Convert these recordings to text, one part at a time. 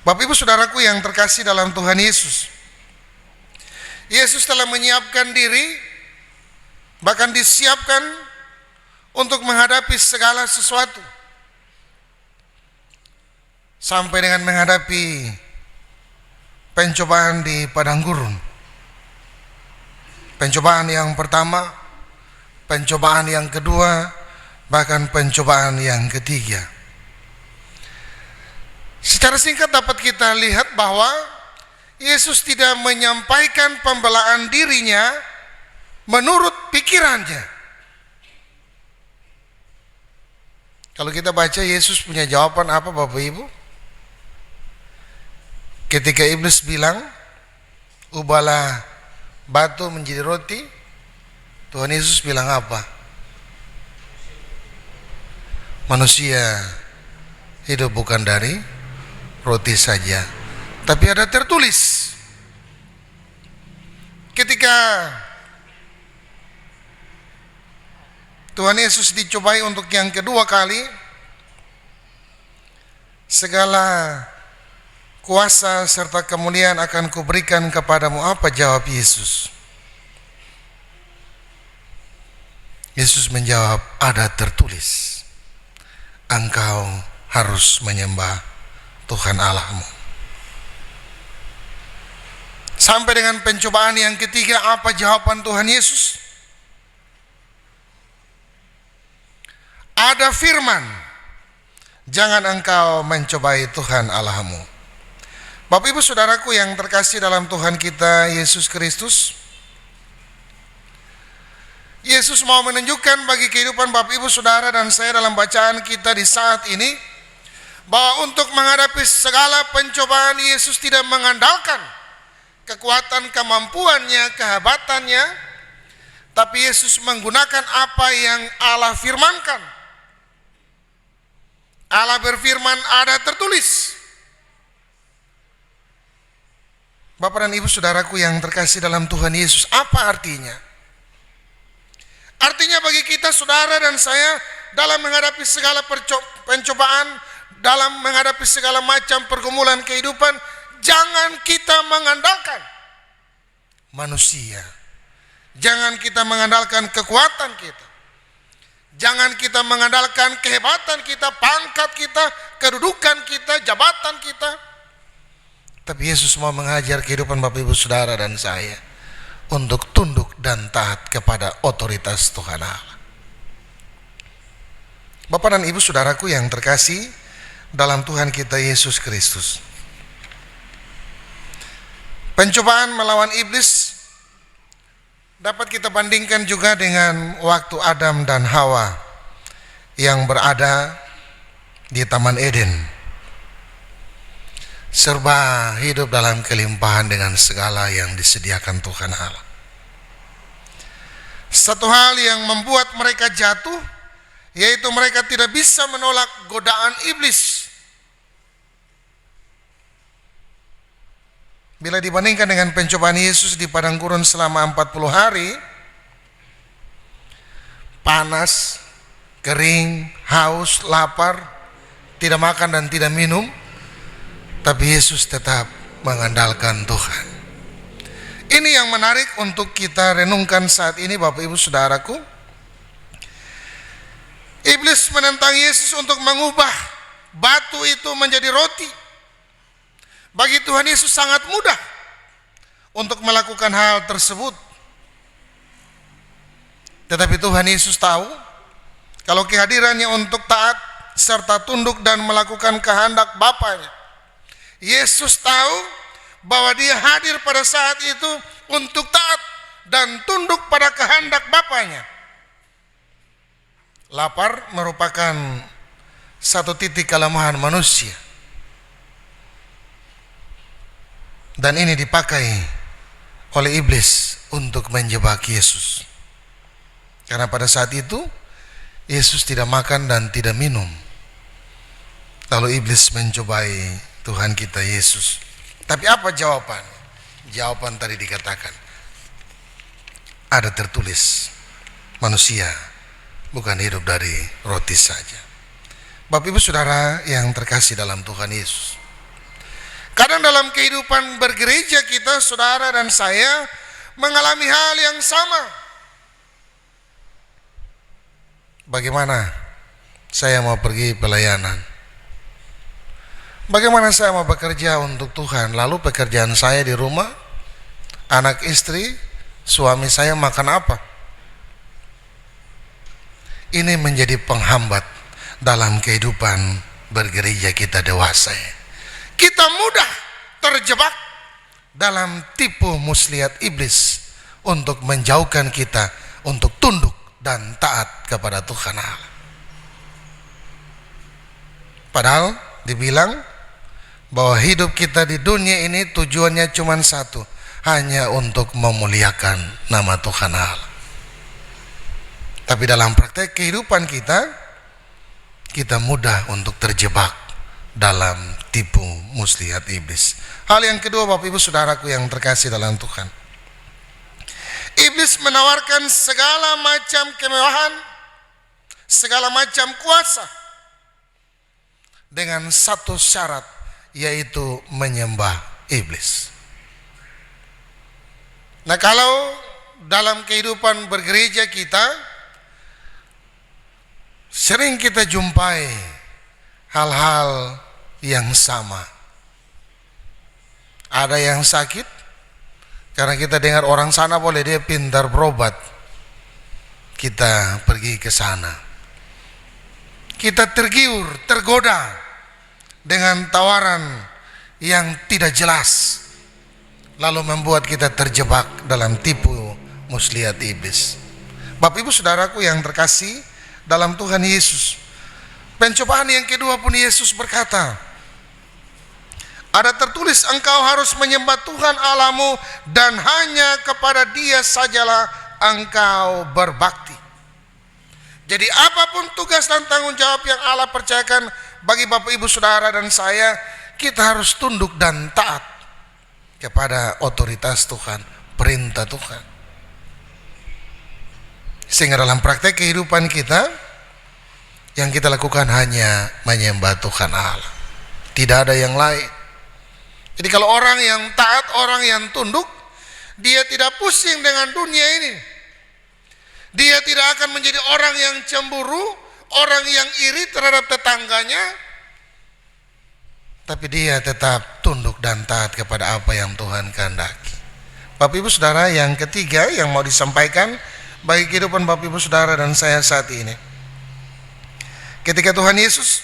Bapak Ibu Saudaraku yang terkasih dalam Tuhan Yesus, Yesus telah menyiapkan diri, bahkan disiapkan untuk menghadapi segala sesuatu, sampai dengan menghadapi pencobaan di padang gurun. Pencobaan yang pertama, pencobaan yang kedua, bahkan pencobaan yang ketiga. Secara singkat dapat kita lihat bahwa Yesus tidak menyampaikan pembelaan dirinya menurut pikirannya. Kalau kita baca, Yesus punya jawaban apa Bapak Ibu? Ketika iblis bilang, ubahlah batu menjadi roti, Tuhan Yesus bilang apa? Manusia hidup bukan dari roti saja, tapi ada tertulis. Ketika Tuhan Yesus dicobai untuk yang kedua kali, segala kuasa serta kemuliaan akan kuberikan kepadamu. Apa jawab Yesus? Yesus menjawab, ada tertulis, engkau harus menyembah Tuhan Allahmu. Sampai dengan pencobaan yang ketiga, apa jawaban Tuhan Yesus? Ada firman, jangan engkau mencobai Tuhan Allahmu. Bapak Ibu Saudaraku yang terkasih dalam Tuhan kita Yesus Kristus, Yesus mau menunjukkan bagi kehidupan Bapak Ibu Saudara dan saya dalam bacaan kita di saat ini, bahwa untuk menghadapi segala pencobaan Yesus tidak mengandalkan kekuatan kemampuannya, kehebatannya, tapi Yesus menggunakan apa yang Allah firmankan. Allah berfirman, ada tertulis. Bapak dan Ibu Saudaraku yang terkasih dalam Tuhan Yesus, apa artinya? Artinya bagi kita saudara dan saya dalam menghadapi segala pencobaan, dalam menghadapi segala macam pergumulan kehidupan, jangan kita mengandalkan manusia. Jangan kita mengandalkan kekuatan kita. Jangan kita mengandalkan kehebatan kita, pangkat kita, kedudukan kita, jabatan kita. Tapi Yesus mau mengajar kehidupan Bapak Ibu Saudara dan saya untuk tunduk dan taat kepada otoritas Tuhan Allah. Bapak dan Ibu Saudaraku yang terkasih dalam Tuhan kita Yesus Kristus, pencobaan melawan iblis dapat kita bandingkan juga dengan waktu Adam dan Hawa yang berada di Taman Eden, serba hidup dalam kelimpahan dengan segala yang disediakan Tuhan Allah. Satu hal yang membuat mereka jatuh, yaitu mereka tidak bisa menolak godaan iblis. Bila dibandingkan dengan pencobaan Yesus di padang gurun selama 40 hari, panas, kering, haus, lapar, tidak makan dan tidak minum, tapi Yesus tetap mengandalkan Tuhan. Ini yang menarik untuk kita renungkan saat ini Bapak Ibu Saudaraku. Iblis menentang Yesus untuk mengubah batu itu menjadi roti. Bagi Tuhan Yesus sangat mudah untuk melakukan hal tersebut. Tetapi Tuhan Yesus tahu kalau kehadirannya untuk taat serta tunduk dan melakukan kehendak Bapanya. Yesus tahu bahwa dia hadir pada saat itu untuk taat dan tunduk pada kehendak Bapanya. Lapar merupakan satu titik kelemahan manusia. Dan ini dipakai oleh iblis untuk menjebak Yesus. Karena pada saat itu Yesus tidak makan dan tidak minum. Lalu iblis mencobai Tuhan kita Yesus. Tapi apa jawaban? Jawaban tadi dikatakan, ada tertulis, manusia bukan hidup dari roti saja. Bapak Ibu Saudara yang terkasih dalam Tuhan Yesus, Kadang dalam kehidupan bergereja kita, saudara dan saya mengalami hal yang sama. Bagaimana saya mau pergi pelayanan? Bagaimana saya mau bekerja untuk Tuhan? Lalu pekerjaan saya di rumah, anak istri, suami saya makan apa? Ini menjadi penghambat dalam kehidupan bergereja kita dewasa. Kita mudah terjebak dalam tipu muslihat iblis untuk menjauhkan kita untuk tunduk dan taat kepada Tuhan Allah. Padahal dibilang bahwa hidup kita di dunia ini tujuannya cuma satu, hanya untuk memuliakan nama Tuhan Allah. Tapi dalam praktek kehidupan kita mudah untuk terjebak dalam tipu muslihat iblis. Hal yang kedua, Bapak Ibu Saudaraku yang terkasih dalam Tuhan, iblis menawarkan segala macam kemewahan, segala macam kuasa dengan satu syarat, yaitu menyembah iblis. Nah, kalau dalam kehidupan bergereja kita sering kita jumpai hal-hal yang sama. Ada yang sakit karena kita dengar orang sana boleh dia pintar berobat, kita pergi ke sana. Kita tergiur, tergoda dengan tawaran yang tidak jelas, lalu membuat kita terjebak dalam tipu muslihat iblis. Bapak Ibu Saudaraku yang terkasih dalam Tuhan Yesus, pencobaan yang kedua pun Yesus berkata, ada tertulis engkau harus menyembah Tuhan Allahmu dan hanya kepada Dia sajalah engkau berbakti. Jadi apapun tugas dan tanggung jawab yang Allah percayakan bagi Bapak Ibu Saudara dan saya, kita harus tunduk dan taat kepada otoritas Tuhan, perintah Tuhan. Sehingga dalam praktek kehidupan kita, yang kita lakukan hanya menyembah Tuhan Allah, tidak ada yang lain. Jadi kalau orang yang taat, orang yang tunduk, dia tidak pusing dengan dunia ini. Dia tidak akan menjadi orang yang cemburu, orang yang iri terhadap tetangganya, tapi dia tetap tunduk dan taat kepada apa yang Tuhan kehendaki. Bapak Ibu Saudara, yang ketiga yang mau disampaikan bagi kehidupan Bapak Ibu Saudara dan saya saat ini, ketika Tuhan Yesus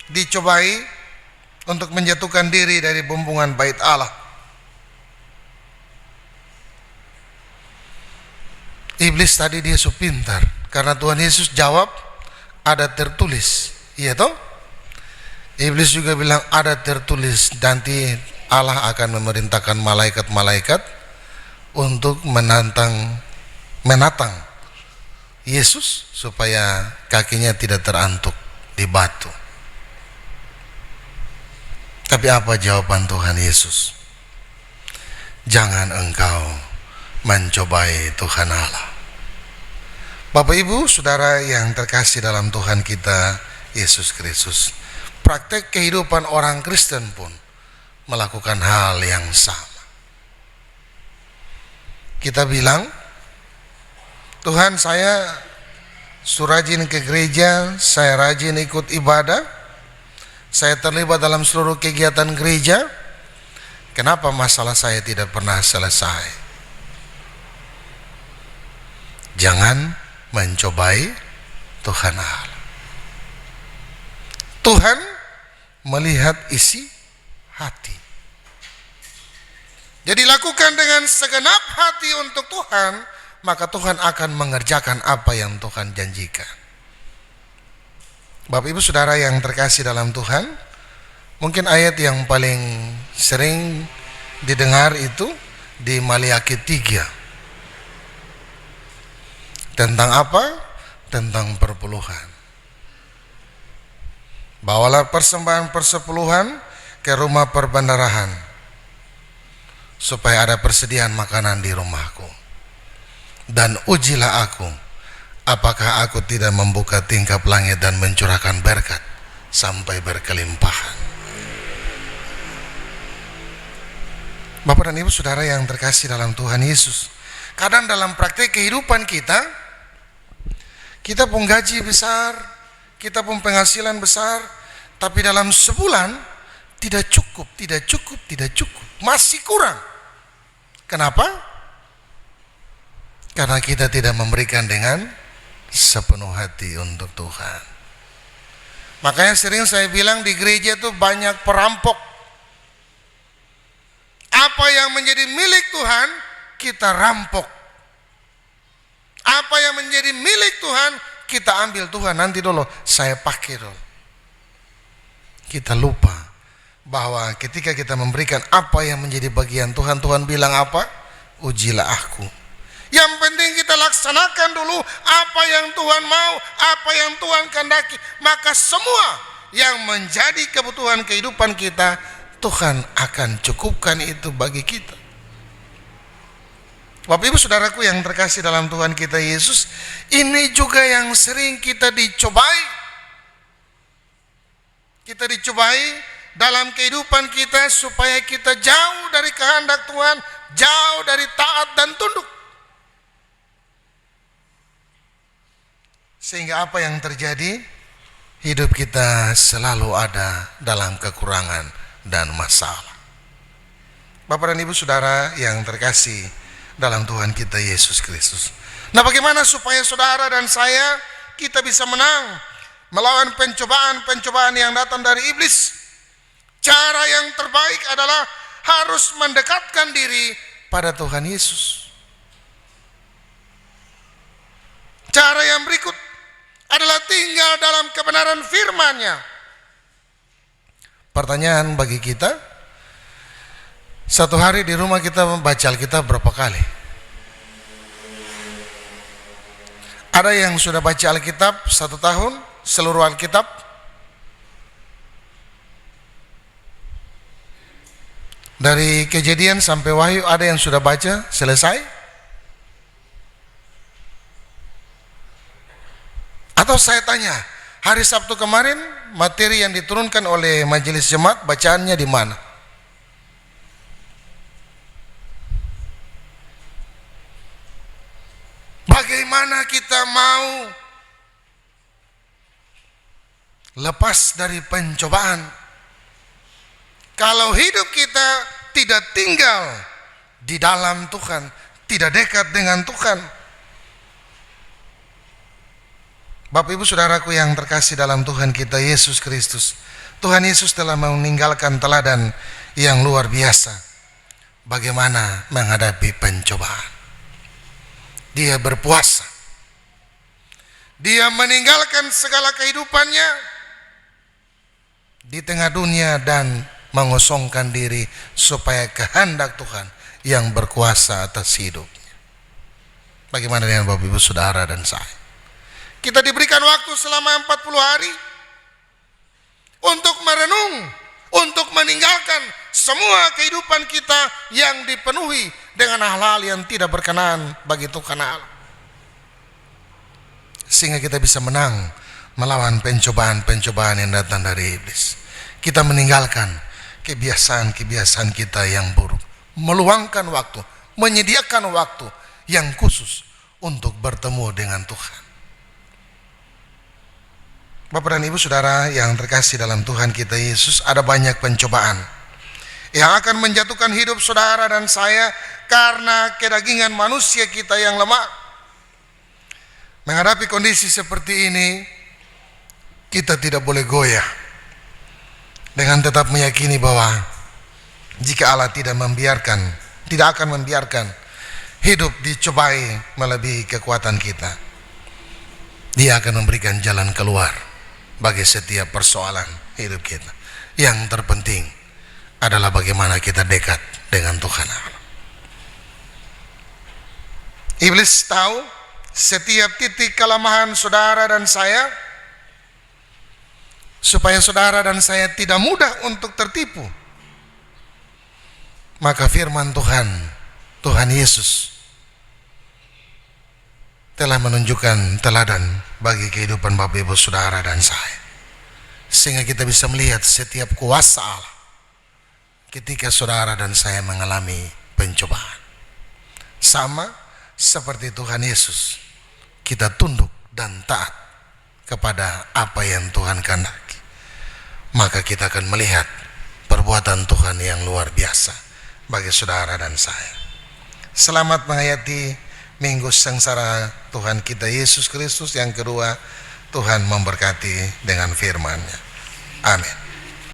dicobai untuk menjatuhkan diri dari bumbungan bait Allah, iblis tadi dia so pintar, karena Tuhan Yesus jawab ada tertulis, iya toh? Iblis juga bilang ada tertulis, nanti Allah akan memerintahkan malaikat-malaikat untuk menatang Yesus supaya kakinya tidak terantuk di batu. Tapi apa jawaban Tuhan Yesus? Jangan engkau mencobai Tuhan Allah. Bapak Ibu Saudara yang terkasih dalam Tuhan kita Yesus Kristus, praktek kehidupan orang Kristen pun melakukan hal yang sama. Kita bilang, Tuhan, saya rajin ke gereja, saya rajin ikut ibadah, saya terlibat dalam seluruh kegiatan gereja, kenapa masalah saya tidak pernah selesai? Jangan mencobai Tuhan Allah. Tuhan melihat isi hati. Jadi lakukan dengan segenap hati untuk Tuhan, maka Tuhan akan mengerjakan apa yang Tuhan janjikan. Bapak Ibu Saudara yang terkasih dalam Tuhan, mungkin ayat yang paling sering didengar itu di Maliaki 3. Tentang apa? Tentang perpuluhan. Bawalah persembahan persepuluhan ke rumah perbendarahan, supaya ada persediaan makanan di rumahku. Dan ujilah aku, apakah aku tidak membuka tingkap langit dan mencurahkan berkat sampai berkelimpahan. Bapak dan Ibu Saudara yang terkasih dalam Tuhan Yesus, kadang dalam praktek kehidupan kita pun gaji besar, kita pun penghasilan besar, tapi dalam sebulan tidak cukup, masih kurang. Kenapa? Karena kita tidak memberikan dengan sepenuh hati untuk Tuhan. Makanya sering saya bilang di gereja itu banyak perampok. Apa yang menjadi milik Tuhan kita rampok. Apa yang menjadi milik Tuhan kita ambil. Tuhan nanti dulu saya pakai dulu. Kita lupa bahwa ketika kita memberikan apa yang menjadi bagian Tuhan, Tuhan bilang apa? Ujilah aku. Yang penting kita laksanakan dulu apa yang Tuhan mau, apa yang Tuhan kehendaki. Maka semua yang menjadi kebutuhan kehidupan kita, Tuhan akan cukupkan itu bagi kita. Bapak Ibu Saudaraku yang terkasih dalam Tuhan kita Yesus, ini juga yang sering kita dicobai. Kita dicobai dalam kehidupan kita supaya kita jauh dari kehendak Tuhan, jauh dari taat dan tunduk. Sehingga apa yang terjadi? Hidup kita selalu ada dalam kekurangan dan masalah. Bapak dan Ibu Saudara yang terkasih dalam Tuhan kita Yesus Kristus. Nah, bagaimana supaya saudara dan saya kita bisa menang melawan pencobaan-pencobaan yang datang dari iblis? Cara yang terbaik adalah harus mendekatkan diri pada Tuhan Yesus. Cara yang berikut adalah tinggal dalam kebenaran firman-Nya. Pertanyaan bagi kita, satu hari di rumah kita membaca Alkitab berapa kali? Ada yang sudah baca Alkitab 1 tahun, seluruh Alkitab? Dari Kejadian sampai Wahyu ada yang sudah baca selesai? Atau saya tanya, hari Sabtu kemarin materi yang diturunkan oleh majelis jemaat bacaannya di mana? Bagaimana kita mau lepas dari pencobaan kalau hidup kita tidak tinggal di dalam Tuhan, tidak dekat dengan Tuhan? Bapak Ibu Saudaraku yang terkasih dalam Tuhan kita Yesus Kristus, Tuhan Yesus telah meninggalkan teladan yang luar biasa bagaimana menghadapi pencobaan. Dia berpuasa, dia meninggalkan segala kehidupannya di tengah dunia dan mengosongkan diri supaya kehendak Tuhan yang berkuasa atas hidupnya. Bagaimana dengan Bapak Ibu Saudara dan saya? Kita diberikan waktu selama 40 hari untuk merenung, untuk meninggalkan semua kehidupan kita yang dipenuhi dengan hal-hal yang tidak berkenan bagi Tuhan Allah. Sehingga kita bisa menang melawan pencobaan-pencobaan yang datang dari iblis. Kita meninggalkan kebiasaan-kebiasaan kita yang buruk, meluangkan waktu, menyediakan waktu yang khusus untuk bertemu dengan Tuhan. Bapak dan Ibu Saudara yang terkasih dalam Tuhan kita Yesus, ada banyak pencobaan yang akan menjatuhkan hidup saudara dan saya karena kedagingan manusia kita yang lemah. Menghadapi kondisi seperti ini, kita tidak boleh goyah dengan tetap meyakini bahwa jika Allah tidak akan membiarkan hidup dicobai melebihi kekuatan kita. Dia akan memberikan jalan keluar bagi setiap persoalan hidup kita. Yang terpenting adalah bagaimana kita dekat dengan Tuhan Allah. Iblis tahu setiap titik kelemahan saudara dan saya, supaya saudara dan saya tidak mudah untuk tertipu. Maka firman Tuhan Yesus telah menunjukkan teladan bagi kehidupan Bapak Ibu Saudara dan saya, sehingga kita bisa melihat setiap kuasa Allah, ketika saudara dan saya mengalami pencobaan. Sama seperti Tuhan Yesus, kita tunduk dan taat kepada apa yang Tuhan kehendaki, maka kita akan melihat perbuatan Tuhan yang luar biasa bagi saudara dan saya. Selamat menghayati Minggu Sengsara Tuhan kita Yesus Kristus yang kedua. Tuhan memberkati dengan firman-Nya. Amin.